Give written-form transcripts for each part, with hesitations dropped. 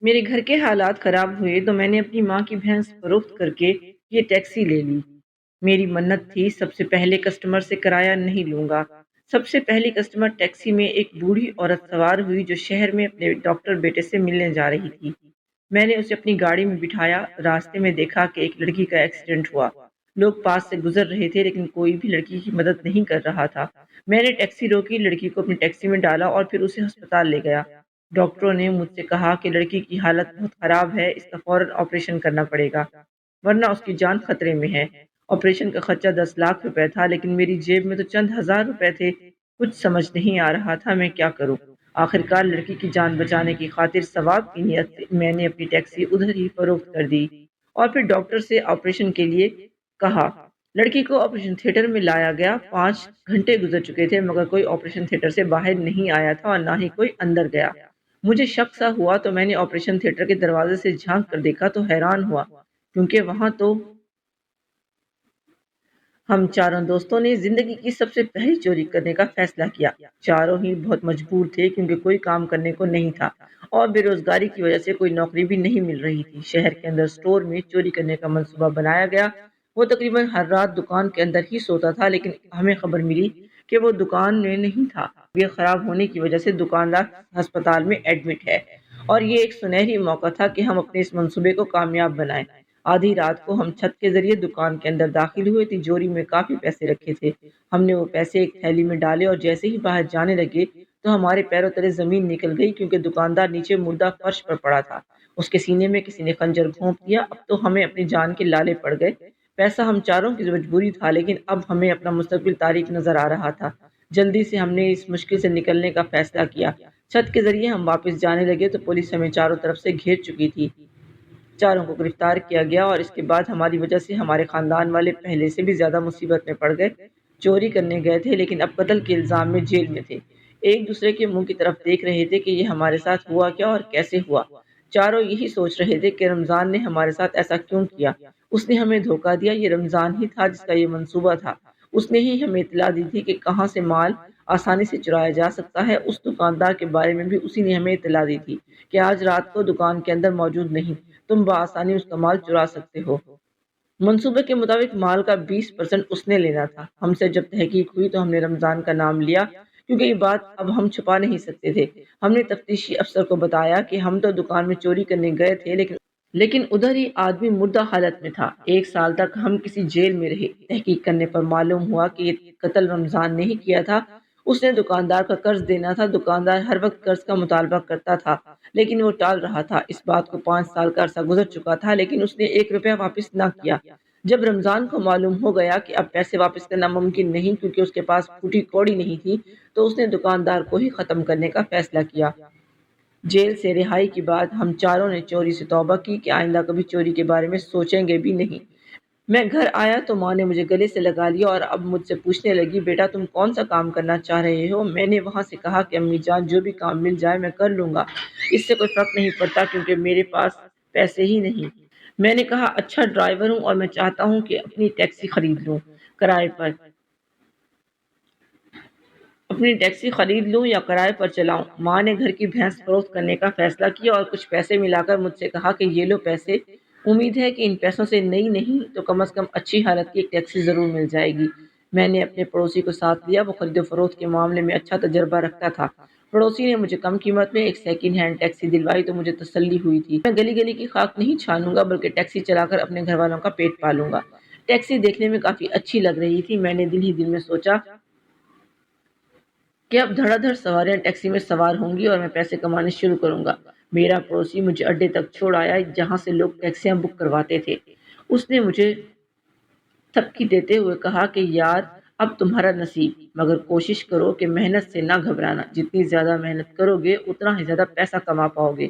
میرے گھر کے حالات خراب ہوئے تو میں نے اپنی ماں کی بھینس فروخت کر کے یہ ٹیکسی لے لی۔ میری منت تھی سب سے پہلے کسٹمر سے کرایہ نہیں لوں گا۔ سب سے پہلی کسٹمر ٹیکسی میں ایک بوڑھی عورت سوار ہوئی جو شہر میں اپنے ڈاکٹر بیٹے سے ملنے جا رہی تھی۔ میں نے اسے اپنی گاڑی میں بٹھایا۔ راستے میں دیکھا کہ ایک لڑکی کا ایکسیڈنٹ ہوا۔ لوگ پاس سے گزر رہے تھے لیکن کوئی بھی لڑکی کی مدد نہیں کر رہا تھا۔ میں نے ٹیکسی روکی، لڑکی کو اپنی ٹیکسی میں ڈالا اور پھر اسے ہسپتال لے گیا۔ ڈاکٹروں نے مجھ سے کہا کہ لڑکی کی حالت بہت خراب ہے، اس کا فوراً آپریشن کرنا پڑے گا ورنہ اس کی جان خطرے میں ہے۔ آپریشن کا خرچہ 10 لاکھ روپے تھا لیکن میری جیب میں تو چند ہزار روپے تھے۔ کچھ سمجھ نہیں آ رہا تھا میں کیا کروں۔ آخرکار لڑکی کی جان بچانے کی خاطر ثواب کی نیت سے میں نے اپنی ٹیکسی ادھر ہی فروخت کر دی اور پھر ڈاکٹر سے آپریشن کے لیے کہا۔ لڑکی کو آپریشن تھیٹر میں لایا گیا۔ 5 گھنٹے گزر چکے تھے مگر کوئی آپریشن تھیٹر سے باہر نہیں آیا تھا اور نہ ہی کوئی اندر گیا۔ مجھے شک سا ہوا تو میں نے آپریشن تھیٹر کے دروازے سے جھانک کر دیکھا تو حیران ہوا کیونکہ وہاں تو ہم چاروں دوستوں نے زندگی کی سب سے پہلی چوری کرنے کا فیصلہ کیا۔ چاروں ہی بہت مجبور تھے کیونکہ کوئی کام کرنے کو نہیں تھا اور بے روزگاری کی وجہ سے کوئی نوکری بھی نہیں مل رہی تھی۔ شہر کے اندر سٹور میں چوری کرنے کا منصوبہ بنایا گیا۔ وہ تقریباً ہر رات دکان کے اندر ہی سوتا تھا لیکن ہمیں خبر ملی کہ وہ دکان میں نہیں تھا۔ طبیعت خراب ہونے کی وجہ سے دکاندار ہسپتال میں ایڈمٹ ہے اور یہ ایک سنہری موقع تھا کہ ہم اپنے اس منصوبے کو کامیاب بنائیں۔ آدھی رات کو ہم چھت کے ذریعے دکان کے اندر داخل ہوئے۔ تجوری میں کافی پیسے رکھے تھے۔ ہم نے وہ پیسے ایک تھیلی میں ڈالے اور جیسے ہی باہر جانے لگے تو ہمارے پیروں تلے زمین نکل گئی کیونکہ دکاندار نیچے مردہ فرش پر پڑا تھا۔ اس کے سینے میں کسی نے خنجر گھونپ دیا۔ اب تو ہمیں اپنی جان کے لالے پڑ گئے۔ پیسہ ہم چاروں کی مجبوری تھا لیکن اب ہمیں اپنا مستقبل تاریک نظر آ رہا تھا۔ جلدی سے ہم نے اس مشکل سے نکلنے کا فیصلہ کیا۔ چھت کے ذریعے ہم واپس جانے لگے تو پولیس ہمیں چاروں طرف سے گھیر چکی تھی۔ چاروں کو گرفتار کیا گیا اور اس کے بعد ہماری وجہ سے ہمارے خاندان والے پہلے سے بھی زیادہ مصیبت میں پڑ گئے۔ چوری کرنے گئے تھے لیکن اب قتل کے الزام میں جیل میں تھے۔ ایک دوسرے کے منہ کی طرف دیکھ رہے تھے کہ یہ ہمارے ساتھ ہوا کیا اور کیسے ہوا۔ چاروں یہی سوچ رہے تھے کہ رمضان نے ہمارے ساتھ ایسا کیوں کیا۔ اس نے ہمیں دھوکہ دیا۔ یہ رمضان ہی تھا جس کا یہ منصوبہ تھا۔ اس نے ہی ہمیں اطلاع دی تھی کہ کہاں سے مال آسانی سے چرایا جا سکتا ہے۔ اس دکاندار کے بارے میں بھی اسی نے ہمیں اطلاع دی تھی کہ آج رات کو دکان کے اندر موجود نہیں، تم بآسانی اس کا مال چرا سکتے ہو۔ منصوبے کے مطابق مال کا 20% اس نے لینا تھا۔ ہم سے جب تحقیق ہوئی تو ہم نے رمضان کا نام لیا کیونکہ یہ بات اب ہم چھپا نہیں سکتے تھے۔ ہم نے تفتیشی افسر کو بتایا کہ ہم تو دکان میں چوری کرنے گئے تھے لیکن ادھر ہی آدمی مردہ حالت میں تھا۔ 1 سال تک ہم کسی جیل میں رہے۔ تحقیق کرنے پر معلوم ہوا کہ یہ قتل رمضان نے ہی کیا تھا۔ اس نے دکاندار کا قرض دینا تھا۔ دکاندار ہر وقت قرض کا مطالبہ کرتا تھا لیکن وہ ٹال رہا تھا۔ اس بات کو 5 سال کا عرصہ گزر چکا تھا لیکن اس نے 1 روپیہ واپس نہ کیا۔ جب رمضان کو معلوم ہو گیا کہ اب پیسے واپس کرنا ممکن نہیں کیونکہ اس کے پاس پھوٹی کوڑی نہیں تھی تو اس نے دکاندار کو ہی ختم کرنے کا فیصلہ کیا۔ جیل سے رہائی کے بعد ہم چاروں نے چوری سے توبہ کی کہ آئندہ کبھی چوری کے بارے میں سوچیں گے بھی نہیں۔ میں گھر آیا تو ماں نے مجھے گلے سے لگا لیا اور اب مجھ سے پوچھنے لگی، بیٹا تم کون سا کام کرنا چاہ رہے ہو؟ میں نے وہاں سے کہا کہ امی جان جو بھی کام مل جائے میں کر لوں گا، اس سے کوئی فرق نہیں پڑتا کیونکہ میرے پاس پیسے ہی نہیں۔ میں نے کہا اچھا ڈرائیور ہوں اور میں چاہتا ہوں کہ اپنی ٹیکسی خرید لوں کرائے پر۔ اپنی ٹیکسی خرید لوں یا کرائے پر چلاؤں؟ ماں نے گھر کی بھینس فروخت کرنے کا فیصلہ کیا اور کچھ پیسے ملا کر مجھ سے کہا کہ یہ لو پیسے، امید ہے کہ ان پیسوں سے نئی نہیں تو کم از کم اچھی حالت کی ایک ٹیکسی ضرور مل جائے گی۔ میں نے اپنے پڑوسی کو ساتھ لیا، وہ خرید و فروخت کے معاملے میں اچھا تجربہ رکھتا تھا۔ پڑوسی نے مجھے کم قیمت میں ایک سیکنڈ ہینڈ ٹیکسی دلوائی تو مجھے تسلی ہوئی تھی۔ میں گلی گلی کی خاک نہیں چھانوں گا بلکہ ٹیکسی چلا کر اپنے گھر والوں کا پیٹ پالوں گا۔ ٹیکسی دیکھنے میں کافی اچھی لگ رہی تھی۔ میں نے دل ہی دل میں سوچا کہ اب دھڑا دھڑ سواریاں ٹیکسی میں سوار ہوں گی اور میں پیسے کمانے شروع کروں گا۔ میرا پڑوسی مجھے اڈے تک چھوڑ آیا جہاں سے لوگ ٹیکسیاں بک کرواتے تھے۔ اس نے مجھے تھپکی دیتے ہوئے کہا کہ یار اب تمہارا نصیب، مگر کوشش کرو کہ محنت سے نہ گھبرانا، جتنی زیادہ محنت کرو گے اتنا ہی زیادہ پیسہ کما پاؤ گے۔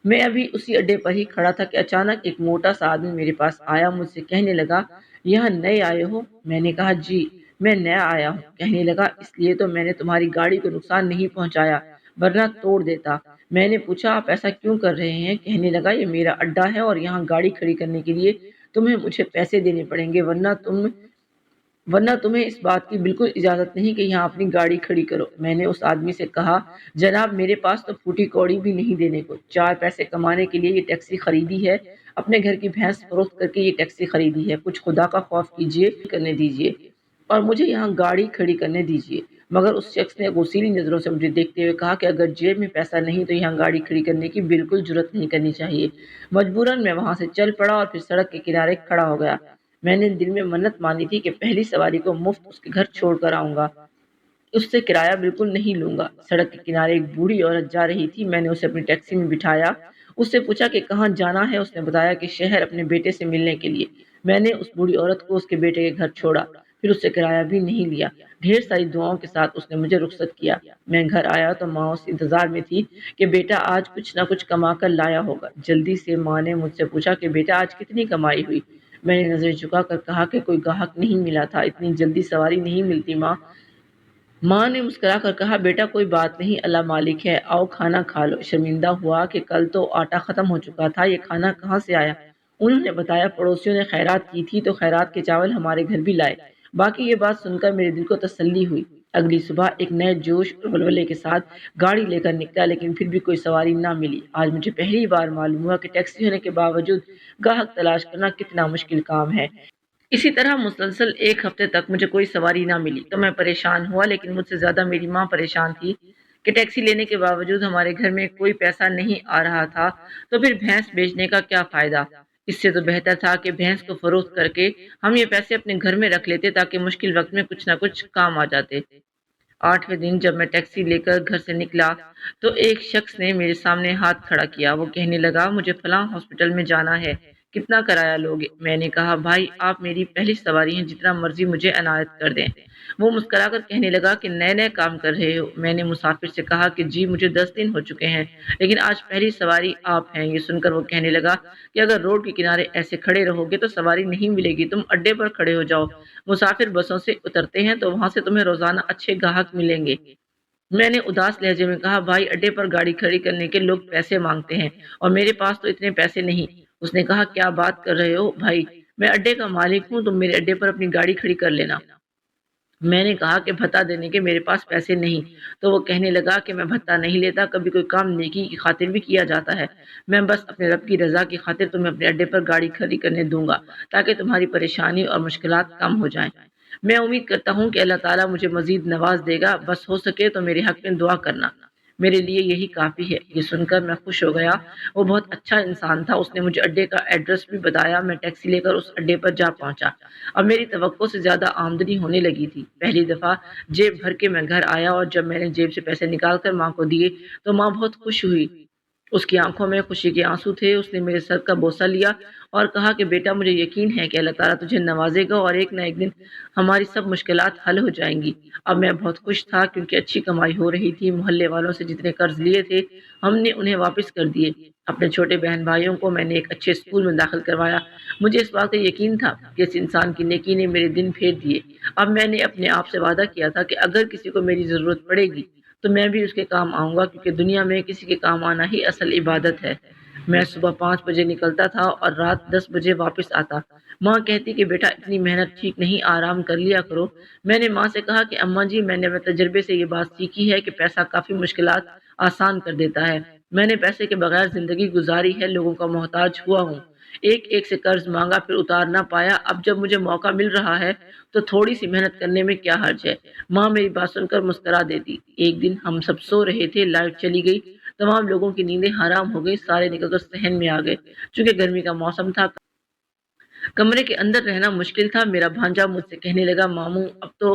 میں ابھی اسی اڈے پر ہی کھڑا تھا کہ اچانک ایک موٹا سا آدمی میرے پاس آیا، مجھ سے کہنے لگا یہاں نئے آئے ہو؟ میں نے کہا جی میں نیا آیا ہوں۔ کہنے لگا اس لیے تو میں نے تمہاری گاڑی کو نقصان نہیں پہنچایا ورنہ توڑ دیتا۔ میں نے پوچھا آپ ایسا کیوں کر رہے ہیں؟ کہنے لگا یہ میرا اڈا ہے اور یہاں گاڑی کھڑی کرنے کے لیے تمہیں مجھے پیسے دینے پڑیں گے ورنہ تم ورنہ تمہیں اس بات کی بالکل اجازت نہیں کہ یہاں اپنی گاڑی کھڑی کرو۔ میں نے اس آدمی سے کہا، جناب میرے پاس تو پھوٹی کوڑی بھی نہیں دینے کو، 4 پیسے کمانے کے لیے یہ ٹیکسی خریدی ہے، اپنے گھر کی بھینس فروخت کر کے یہ ٹیکسی خریدی ہے، کچھ خدا کا خوف کیجیے، کرنے دیجیے اور مجھے یہاں گاڑی کھڑی کرنے دیجیے۔ مگر اس شخص نے غصیلی نظروں سے مجھے دیکھتے ہوئے کہا کہ اگر جیب میں پیسہ نہیں تو یہاں گاڑی کھڑی کرنے کی بالکل جرت نہیں کرنی چاہیے۔ مجبوراً میں وہاں سے چل پڑا اور پھر سڑک کے کنارے کھڑا ہو گیا۔ میں نے دل میں منت مانی تھی کہ پہلی سواری کو مفت اس کے گھر چھوڑ کر آؤں گا، اس سے کرایہ بالکل نہیں لوں گا۔ سڑک کے کنارے ایک بوڑھی عورت جا رہی تھی، میں نے اسے اپنی ٹیکسی میں بٹھایا، اس سے پوچھا کہ کہاں جانا ہے، اس نے بتایا کہ شہر اپنے بیٹے سے ملنے کے لیے۔ میں نے اس بوڑھی عورت کو اس کے بیٹے کے گھر چھوڑا، پھر اس سے کرایہ بھی نہیں لیا۔ ڈھیر ساری دعاؤں کے ساتھ اس نے مجھے رخصت کیا۔ میں گھر آیا تو ماں اس انتظار میں تھی کہ بیٹا آج کچھ نہ کچھ کما کر لایا ہوگا۔ جلدی سے ماں نے مجھ سے پوچھا کہ بیٹا آج کتنی کمائی ہوئی؟ میں نے نظر جھکا کر کہا کہ کوئی گاہک نہیں ملا تھا، اتنی جلدی سواری نہیں ملتی ماں۔ ماں نے مسکرا کر کہا، بیٹا کوئی بات نہیں، اللہ مالک ہے، آؤ کھانا کھا لو۔ شرمندہ ہوا کہ کل تو آٹا ختم ہو چکا تھا، یہ کھانا کہاں سے آیا؟ انہوں نے بتایا پڑوسیوں نے خیرات کی تھی تو خیرات کے چاول ہمارے گھر بھی لائے۔ باقی یہ بات سن کر میرے دل کو تسلی ہوئی۔ اگلی صبح ایک نئے جوش اور ولولے کے ساتھ گاڑی لے کر نکلا، لیکن پھر بھی کوئی سواری نہ ملی۔ آج مجھے پہلی بار معلوم ہوا کہ ٹیکسی ہونے کے باوجود گاہک تلاش کرنا کتنا مشکل کام ہے۔ اسی طرح مسلسل 1 ہفتے تک مجھے کوئی سواری نہ ملی تو میں پریشان ہوا، لیکن مجھ سے زیادہ میری ماں پریشان تھی کہ ٹیکسی لینے کے باوجود ہمارے گھر میں کوئی پیسہ نہیں آ رہا تھا، تو پھر بھینس بیچنے کا کیا فائدہ؟ اس سے تو بہتر تھا کہ بھینس کو فروخت کر کے ہم یہ پیسے اپنے گھر میں رکھ لیتے تاکہ مشکل وقت میں کچھ نہ کچھ کام آ جاتے۔ 8ویں دن جب میں ٹیکسی لے کر گھر سے نکلا تو ایک شخص نے میرے سامنے ہاتھ کھڑا کیا۔ وہ کہنے لگا، مجھے فلاں ہاسپٹل میں جانا ہے، کتنا کرایہ لوگے؟ میں نے کہا، بھائی آپ میری پہلی سواری ہیں، جتنا مرضی مجھے عنایت کر دیں۔ وہ مسکرا کر کہنے لگا کہ نئے نئے کام کر رہے ہو؟ میں نے مسافر سے کہا کہ جی مجھے 10 دن ہو چکے ہیں، لیکن آج پہلی سواری آپ ہیں۔ یہ سن کر وہ کہنے لگا کہ اگر روڈ کے کنارے ایسے کھڑے رہو گے تو سواری نہیں ملے گی، تم اڈے پر کھڑے ہو جاؤ، مسافر بسوں سے اترتے ہیں تو وہاں سے تمہیں روزانہ اچھے گاہک ملیں گے۔ میں نے اداس لہجے میں کہا، بھائی اڈے پر گاڑی کھڑی کرنے کے لوگ پیسے مانگتے ہیں اور میرے پاس تو اتنے پیسے نہیں۔ اس نے کہا، کیا بات کر رہے ہو بھائی، میں اڈے کا مالک ہوں، تم میرے اڈے پر اپنی گاڑی کھڑی کر لینا۔ میں نے کہا کہ بھتہ دینے کے میرے پاس پیسے نہیں۔ تو وہ کہنے لگا کہ میں بھتہ نہیں لیتا، کبھی کوئی کام نیکی کی خاطر بھی کیا جاتا ہے، میں بس اپنے رب کی رضا کی خاطر تمہیں اپنے اڈے پر گاڑی کھڑی کرنے دوں گا تاکہ تمہاری پریشانی اور مشکلات کم ہو جائیں۔ میں امید کرتا ہوں کہ اللہ تعالیٰ مجھے مزید نواز دے گا، بس ہو سکے تو میرے حق میں دعا کرنا، میرے لیے یہی کافی ہے۔ یہ سن کر میں خوش ہو گیا۔ وہ بہت اچھا انسان تھا، اس نے مجھے اڈے کا ایڈریس بھی بتایا۔ میں ٹیکسی لے کر اس اڈے پر جا پہنچا۔ اب میری توقع سے زیادہ آمدنی ہونے لگی تھی۔ پہلی دفعہ جیب بھر کے میں گھر آیا اور جب میں نے جیب سے پیسے نکال کر ماں کو دیے تو ماں بہت خوش ہوئی، اس کی آنکھوں میں خوشی کے آنسو تھے۔ اس نے میرے سر کا بوسہ لیا اور کہا کہ بیٹا مجھے یقین ہے کہ اللہ تعالیٰ تجھے نوازے گا اور ایک نہ ایک دن ہماری سب مشکلات حل ہو جائیں گی۔ اب میں بہت خوش تھا کیونکہ اچھی کمائی ہو رہی تھی۔ محلے والوں سے جتنے قرض لیے تھے ہم نے انہیں واپس کر دیے۔ اپنے چھوٹے بہن بھائیوں کو میں نے ایک اچھے اسکول میں داخل کروایا۔ مجھے اس بات کا یقین تھا کہ اس انسان کی نیکی نے میرے دن پھیر دیے۔ اب میں نے اپنے آپ سے وعدہ کیا تھا کہ اگر کسی کو میری ضرورت پڑے گی تو میں بھی اس کے کام آؤں گا، کیونکہ دنیا میں کسی کے کام آنا ہی اصل عبادت ہے۔ میں صبح 5 بجے نکلتا تھا اور رات 10 بجے واپس آتا۔ ماں کہتی کہ بیٹا اتنی محنت ٹھیک نہیں، آرام کر لیا کرو۔ میں نے ماں سے کہا کہ اماں جی میں نے اپنے تجربے سے یہ بات سیکھی ہے کہ پیسہ کافی مشکلات آسان کر دیتا ہے۔ میں نے پیسے کے بغیر زندگی گزاری ہے، لوگوں کا محتاج ہوا ہوں، ایک ایک سے قرض مانگا پھر اتار نہ پایا، اب جب مجھے موقع مل رہا ہے تو تھوڑی سی محنت کرنے میں کیا حرج ہے۔ ماں میری بات سن کر مسکرا دیتی۔ ایک دن ہم سب سو رہے تھے، لائٹ چلی گئی، تمام لوگوں کی نیندیں حرام ہو گئی، سارے نکل کر صحن میں آ گئے۔ چونکہ گرمی کا موسم تھا، کمرے کے اندر رہنا مشکل تھا۔ میرا بھانجا مجھ سے کہنے لگا، ماموں اب تو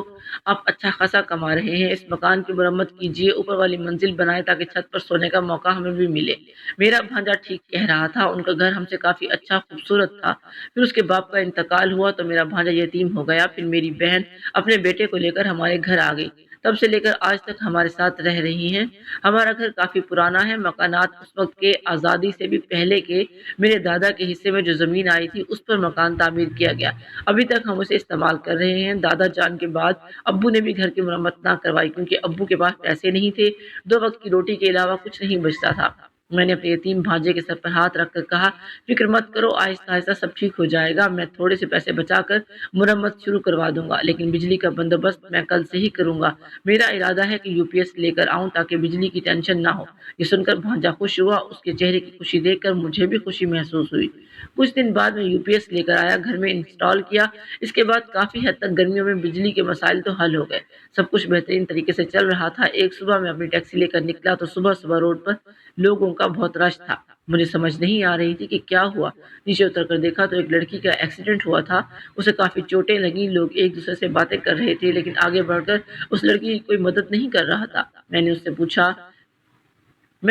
آپ اچھا خاصا کما رہے ہیں، اس مکان کی مرمت کیجیے، اوپر والی منزل بنائے تاکہ چھت پر سونے کا موقع ہمیں بھی ملے۔ میرا بھانجا ٹھیک کہہ رہا تھا، ان کا گھر ہم سے کافی اچھا خوبصورت تھا۔ پھر اس کے باپ کا انتقال ہوا تو میرا بھانجا یتیم ہو گیا۔ پھر میری بہن اپنے بیٹے کو لے کر ہمارے گھر آ گئی، تب سے لے کر آج تک ہمارے ساتھ رہ رہی ہیں۔ ہمارا گھر کافی پرانا ہے، مکانات اس وقت کے آزادی سے بھی پہلے کے میرے دادا کے حصے میں جو زمین آئی تھی اس پر مکان تعمیر کیا گیا، ابھی تک ہم اسے استعمال کر رہے ہیں۔ دادا جان کے بعد ابو نے بھی گھر کی مرمت نہ کروائی کیونکہ ابو کے پاس پیسے نہیں تھے، 2 وقت کی روٹی کے علاوہ کچھ نہیں بچتا تھا۔ میں نے اپنے یتیم بھانجے کے سر پر ہاتھ رکھ کر کہا، فکر مت کرو، آہستہ آہستہ سب ٹھیک ہو جائے گا، میں تھوڑے سے پیسے بچا کر مرمت شروع کروا دوں گا، لیکن بجلی کا بندوبست میں کل سے ہی کروں گا۔ میرا ارادہ ہے کہ یو پی ایس لے کر آؤں تاکہ بجلی کی ٹینشن نہ ہو۔ یہ سن کر بھانجا خوش ہوا، اس کے چہرے کی خوشی دیکھ کر مجھے بھی خوشی محسوس ہوئی۔ کچھ دن بعد میں یو پی ایس لے کر آیا، گھر میں انسٹال کیا۔ اس کے بعد کافی حد تک گرمیوں میں بجلی کے مسائل تو حل ہو گئے، سب کچھ بہترین طریقے سے چل رہا تھا۔ ایک صبح میں اپنی ٹیکسی لے کر نکلا تو صبح صبح روڈ پر لوگوں کا بہت رش تھا۔ مجھے سمجھ نہیں آ رہی تھی کہ کیا ہوا۔ نیچے اتر کر دیکھا تو ایک لڑکی کا ایکسیڈنٹ ہوا تھا، اسے کافی چوٹیں لگیں۔ لوگ ایک دوسرے سے باتیں کر رہے تھے، لیکن آگے بڑھ کر اس لڑکی کی کوئی مدد نہیں کر رہا تھا۔ میں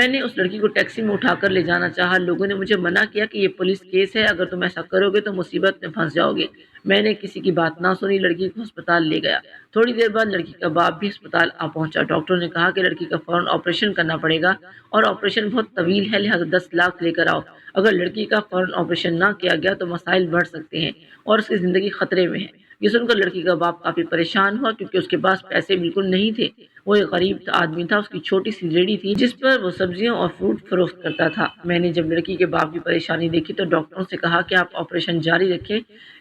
نے اس لڑکی کو ٹیکسی میں اٹھا کر لے جانا چاہا، لوگوں نے مجھے منع کیا کہ یہ پولیس کیس ہے، اگر تم ایسا کرو گے تو مصیبت میں پھنس جاؤ گے۔ میں نے کسی کی بات نہ سنی، لڑکی کو ہسپتال لے گیا۔ تھوڑی دیر بعد لڑکی کا باپ بھی ہسپتال آ پہنچا۔ ڈاکٹر نے کہا کہ لڑکی کا فوراً آپریشن کرنا پڑے گا اور آپریشن بہت طویل ہے، لہٰذا 10 لاکھ لے کر آؤ۔ اگر لڑکی کا فوراً آپریشن نہ کیا گیا تو مسائل بڑھ سکتے ہیں اور اس کی زندگی خطرے میں ہے۔ یہ سن کر لڑکی کا باپ کافی پریشان ہوا کیونکہ اس کے پاس پیسے بالکل نہیں تھے۔ وہ ایک غریب آدمی تھا، اس کی چھوٹی سی ریڑھی تھی جس پر وہ سبزیاں اور فروٹ فروخت کرتا تھا۔ میں نے جب لڑکی کے باپ کی پریشانی دیکھی تو ڈاکٹروں سے کہا کہ آپ آپریشن جاری رکھیں،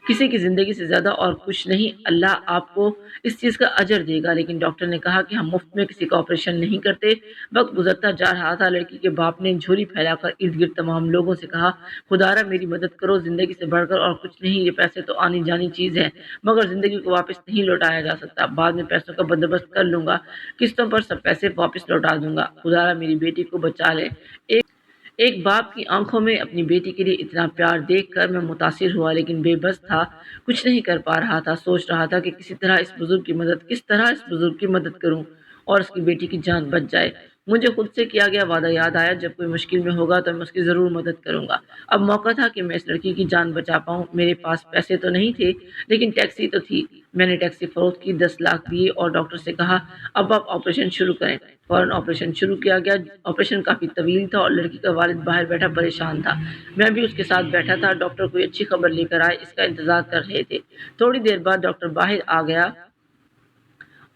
کسی کی زندگی سے زیادہ اور کچھ نہیں، اللہ آپ کو اس چیز کا اجر دے گا۔ لیکن ڈاکٹر نے کہا کہ ہم مفت میں کسی کا آپریشن نہیں کرتے۔ وقت گزرتا جا رہا تھا، لڑکی کے باپ نے جھولی پھیلا کر ارد گرد تمام لوگوں سے کہا، خدارا میری مدد کرو، زندگی سے بڑھ کر اور کچھ نہیں، یہ پیسے تو آنی جانی چیز ہے مگر زندگی کو واپس نہیں لوٹایا جا سکتا، بعد میں پیسوں کا بندوبست کر لوں گا، قسطوں پر سب پیسے واپس لوٹا دوں گا، خدارا میری بیٹی کو بچا لے۔ ایک باپ کی آنکھوں میں اپنی بیٹی کے لیے اتنا پیار دیکھ کر میں متاثر ہوا، لیکن بے بس تھا، کچھ نہیں کر پا رہا تھا۔ سوچ رہا تھا کہ کس طرح اس بزرگ کی مدد کروں اور اس کی بیٹی کی جان بچ جائے۔ مجھے خود سے کیا گیا وعدہ یاد آیا، جب کوئی مشکل میں ہوگا تو میں اس کی ضرور مدد کروں گا۔ اب موقع تھا کہ میں اس لڑکی کی جان بچا پاؤں۔ میرے پاس پیسے تو نہیں تھے، لیکن ٹیکسی تو تھی۔ میں نے ٹیکسی فروخت کی، 10 لاکھ دیے اور ڈاکٹر سے کہا اب آپ آپریشن شروع کریں۔ فوراً آپریشن شروع کیا گیا۔ آپریشن کافی طویل تھا اور لڑکی کا والد باہر بیٹھا پریشان تھا۔ میں بھی اس کے ساتھ بیٹھا تھا۔ ڈاکٹر کوئی اچھی خبر لے کر آئے، اس کا انتظار کر رہے تھے۔ تھوڑی دیر بعد ڈاکٹر باہر آ گیا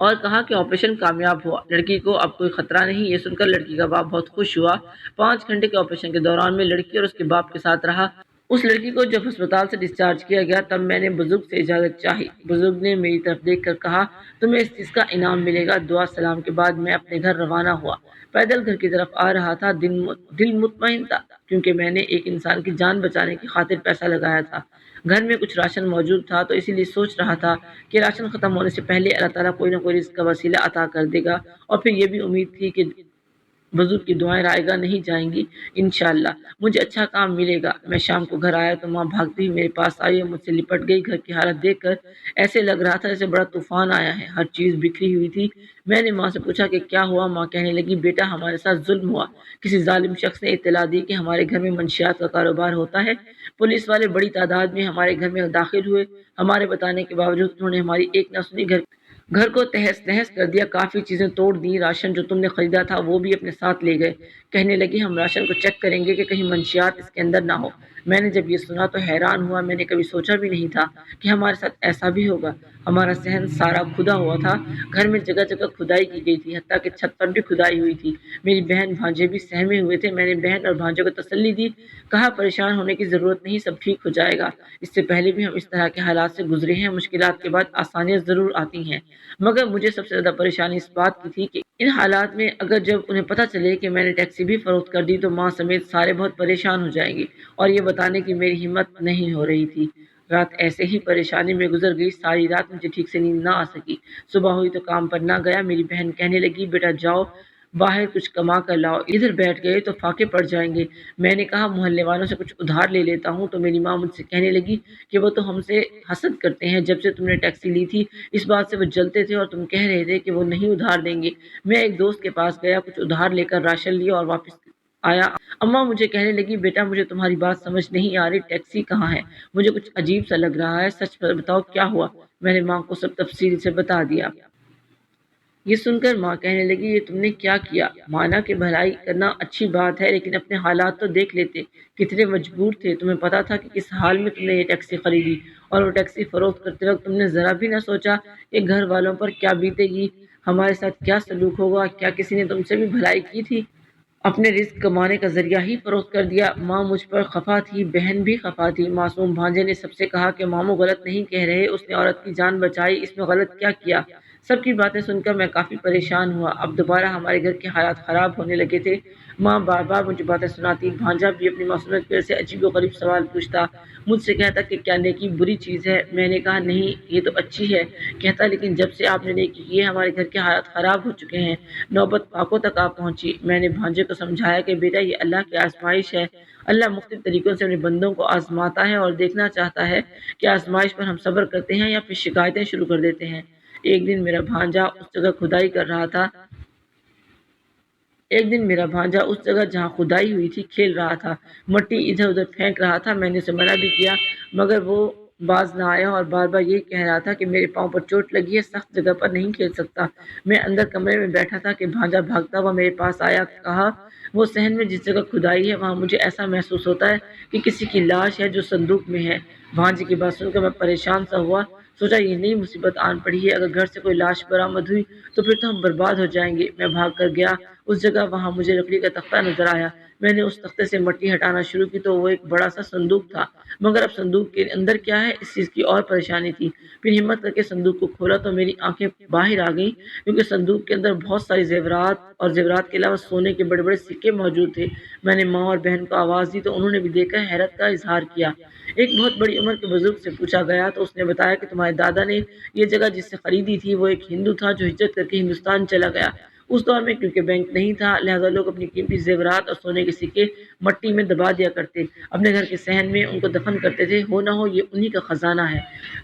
اور کہا کہ آپریشن کامیاب ہوا، لڑکی کو اب کوئی خطرہ نہیں۔ یہ سن کر لڑکی کا باپ بہت خوش ہوا۔ 5 گھنٹے کے آپریشن کے دوران میں لڑکی اور اس کے باپ کے ساتھ رہا۔ اس لڑکی کو جب ہسپتال سے ڈسچارج کیا گیا تب میں نے بزرگ سے اجازت چاہی۔ بزرگ نے میری طرف دیکھ کر کہا تمہیں اس چیز کا انعام ملے گا۔ دعا سلام کے بعد میں اپنے گھر روانہ ہوا۔ پیدل گھر کی طرف آ رہا تھا، دل مطمئن تھا کیونکہ میں نے ایک انسان کی جان بچانے کی خاطر پیسہ لگایا تھا۔ گھر میں کچھ راشن موجود تھا تو اسی لیے سوچ رہا تھا کہ راشن ختم ہونے سے پہلے اللہ تعالیٰ کوئی نہ کوئی رزق کا وسیلہ عطا کر دے گا، اور پھر یہ بھی امید تھی کہ بزرگ کی دعائیں رائے گاہ نہیں جائیں گی، انشاءاللہ مجھے اچھا کام ملے گا۔ میں شام کو گھر آیا تو ماں بھاگتی ہوئی میرے پاس آئی اور مجھ سے لپٹ گئی۔ گھر کی حالت دیکھ کر ایسے لگ رہا تھا جیسے بڑا طوفان آیا ہے، ہر چیز بکھری ہوئی تھی۔ میں نے ماں سے پوچھا کہ کیا ہوا؟ ماں کہنے لگی بیٹا ہمارے ساتھ ظلم ہوا، کسی ظالم شخص نے اطلاع دی کہ ہمارے گھر میں منشیات کا کاروبار ہوتا ہے، پولیس والے بڑی تعداد میں ہمارے گھر میں داخل ہوئے، ہمارے بتانے کے باوجود انہوں نے ہماری ایک نہ سنی، گھر کو تہس نہس کر دیا، کافی چیزیں توڑ دی، راشن جو تم نے خریدا تھا وہ بھی اپنے ساتھ لے گئے۔ کہنے لگی ہم راشن کو چیک کریں گے کہ کہیں منشیات اس کے اندر نہ ہو۔ میں نے جب یہ سنا تو حیران ہوا، میں نے کبھی سوچا بھی نہیں تھا کہ ہمارے ساتھ ایسا بھی ہوگا۔ ہمارا صحن سارا کھدا ہوا تھا، گھر میں جگہ جگہ کھدائی کی گئی تھی، حتیٰ کہ چھت پر بھی کھدائی ہوئی تھی۔ میری بہن بھانجے بھی سہمے ہوئے تھے۔ میں نے بہن اور بھانجے کو تسلی دی، کہا پریشان ہونے کی ضرورت نہیں، سب ٹھیک ہو جائے گا، اس سے پہلے بھی ہم اس طرح کے حالات سے گزرے ہیں، مشکلات کے بعد آسانیاں ضرور آتی ہیں، مگر مجھے سب سے زیادہ پریشانی اس بات کی تھی کہ ان حالات میں اگر جب انہیں پتہ چلے کہ میں نے ٹیکسی بھی فروخت کر دی تو ماں سمیت سارے بہت پریشان ہو جائیں گے، اور یہ بتانے کی میری ہمت نہیں ہو رہی تھی۔ رات ایسے ہی پریشانی میں گزر گئی، ساری رات مجھے ٹھیک سے نیند نہ آ سکی۔ صبح ہوئی تو کام پر نہ گیا۔ میری بہن کہنے لگی بیٹا جاؤ باہر کچھ کما کر لاؤ، ادھر بیٹھ گئے تو فاقے پڑ جائیں گے۔ میں نے کہا محلے والوں سے کچھ ادھار لے لیتا ہوں، تو میری ماں مجھ سے کہنے لگی کہ وہ تو ہم سے حسد کرتے ہیں، جب سے تم نے ٹیکسی لی تھی اس بات سے وہ جلتے تھے اور تم کہہ رہے تھے کہ وہ نہیں ادھار دیں گے۔ میں ایک دوست کے پاس گیا، کچھ ادھار لے کر راشن لیا اور واپس آیا۔ اماں مجھے کہنے لگی بیٹا مجھے تمہاری بات سمجھ نہیں آ رہی، ٹیکسی کہاں ہے؟ مجھے کچھ عجیب سا لگ رہا ہے، سچ بتاؤ کیا ہوا؟ میں نے ماں کو سب تفصیل سے بتا دیا۔ یہ سن کر ماں کہنے لگی یہ تم نے کیا کیا؟ مانا کہ بھلائی کرنا اچھی بات ہے، لیکن اپنے حالات تو دیکھ لیتے، کتنے مجبور تھے، تمہیں پتا تھا کہ کس حال میں تم نے یہ ٹیکسی خریدی، اور وہ ٹیکسی فروخت کرتے وقت تم نے ذرا بھی نہ سوچا کہ گھر والوں پر کیا بیتے گی، ہمارے ساتھ کیا سلوک ہوگا، کیا کسی نے تم سے بھی بھلائی کی تھی؟ اپنے رزق کمانے کا ذریعہ ہی فروخت کر دیا۔ ماں مجھ پر خفا تھی، بہن بھی خفا تھی۔ معصوم بھانجے نے سب سے کہا کہ ماموں غلط نہیں کہہ رہے، اس نے عورت کی جان بچائی، اس میں غلط کیا کیا؟ سب کی باتیں سن کر میں کافی پریشان ہوا۔ اب دوبارہ ہمارے گھر کے حالات خراب ہونے لگے تھے۔ ماں بار بار مجھے باتیں سناتی، بھانجا بھی اپنی معصومیت کی وجہ سے عجیب و غریب سوال پوچھتا، مجھ سے کہتا کہ کیا نیکی بری چیز ہے؟ میں نے کہا نہیں، یہ تو اچھی ہے۔ کہتا لیکن جب سے آپ نے نیکی کی ہے ہمارے گھر کے حالات خراب ہو چکے ہیں، نوبت پاکوں تک آ پہنچی۔ میں نے بھانجے کو سمجھایا کہ بیٹا یہ اللہ کی آزمائش ہے، اللہ مختلف طریقوں سے اپنے بندوں کو آزماتا ہے اور دیکھنا چاہتا ہے کہ آزمائش پر ہم صبر کرتے ہیں یا پھر شکایتیں شروع کر دیتے ہیں۔ ایک دن میرا بھانجا اس جگہ کھدائی کر رہا تھا ایک دن میرا بھانجا اس جگہ جہاں کھدائی ہوئی تھی کھیل رہا تھا، مٹی ادھر ادھر پھینک رہا تھا۔ میں نے اسے منع بھی کیا مگر وہ باز نہ آیا اور بار بار یہی کہہ رہا تھا کہ میرے پاؤں پر چوٹ لگی ہے، سخت جگہ پر نہیں کھیل سکتا۔ میں اندر کمرے میں بیٹھا تھا کہ بھانجا بھاگتا ہوا میرے پاس آیا، کہا وہ صحن میں جس جگہ کھدائی ہے وہاں مجھے ایسا محسوس ہوتا ہے کہ کسی کی لاش ہے جو صندوق میں ہے۔ بھانجے کی بات سن کر میں پریشان سا ہوا، سوچا یہ نئی مصیبت آن پڑی ہے، اگر گھر سے کوئی لاش برآمد ہوئی تو پھر تو ہم برباد ہو جائیں گے۔ میں بھاگ کر گیا اس جگہ، وہاں مجھے لکڑی کا تختہ نظر آیا۔ میں نے اس تختے سے مٹی ہٹانا شروع کی تو وہ ایک بڑا سا صندوق تھا، مگر اب صندوق کے اندر کیا ہے اس چیز کی اور پریشانی تھی۔ پھر ہمت کر کے صندوق کو کھولا تو میری آنکھیں باہر آ گئیں، کیونکہ صندوق کے اندر بہت ساری زیورات اور زیورات کے علاوہ سونے کے بڑے بڑے سکے موجود تھے۔ میں نے ماں اور بہن کو آواز دی تو انہوں نے بھی دیکھ کر حیرت کا اظہار کیا۔ ایک بہت بڑی عمر کے بزرگ سے پوچھا گیا تو اس نے بتایا کہ تمہارے دادا نے یہ جگہ جس سے خریدی تھی وہ ایک ہندو تھا جو ہجرت کر کے ہندوستان چلا گیا۔ اس دور میں کیونکہ بینک نہیں تھا لہذا لوگ اپنی قیمتی زیورات اور سونے کے سکے مٹی میں دبا دیا کرتے، اپنے گھر کے صحن میں ان کو دفن کرتے تھے۔ ہو نہ ہو یہ انہی کا خزانہ ہے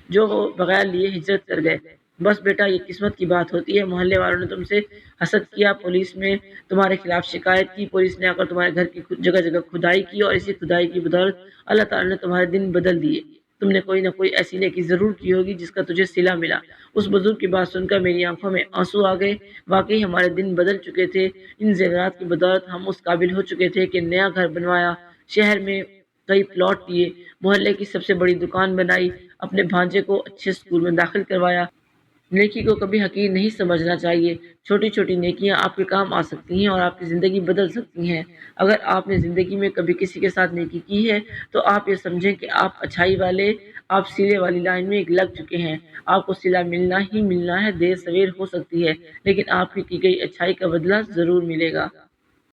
جو وہ بغیر لیے ہجرت کر گئے۔ بس بیٹا یہ قسمت کی بات ہوتی ہے، محلے والوں نے تم سے حسد کیا، پولیس میں تمہارے خلاف شکایت کی، پولیس نے آ کر تمہارے گھر کی جگہ جگہ کھدائی کی اور اسی کھدائی کی بدولت اللہ تعالیٰ نے تمہارے دن بدل دیے۔ تم نے کوئی نہ کوئی ایسی نیکی ضرور کی ہوگی جس کا تجھے صلہ ملا۔ اس بزرگ کی بات سن کر میری آنکھوں میں آنسو آ گئے۔ واقعی ہمارے دن بدل چکے تھے، ان زیورات کی بدولت ہم اس قابل ہو چکے تھے کہ نیا گھر بنوایا، شہر میں کئی پلاٹ لیے، محلے کی سب سے بڑی دکان بنائی، اپنے بھانجے کو اچھے اسکول میں داخل کروایا۔ نیکی کو کبھی حقیر نہیں سمجھنا چاہیے، چھوٹی چھوٹی نیکیاں آپ کے کام آ سکتی ہیں اور آپ کی زندگی بدل سکتی ہیں۔ اگر آپ نے زندگی میں کبھی کسی کے ساتھ نیکی کی ہے تو آپ یہ سمجھیں کہ آپ اچھائی والے، آپ سلے والی لائن میں لگ چکے ہیں۔ آپ کو صلہ ملنا ہی ملنا ہے، دیر سویر ہو سکتی ہے لیکن آپ کی گئی اچھائی کا بدلہ ضرور ملے گا۔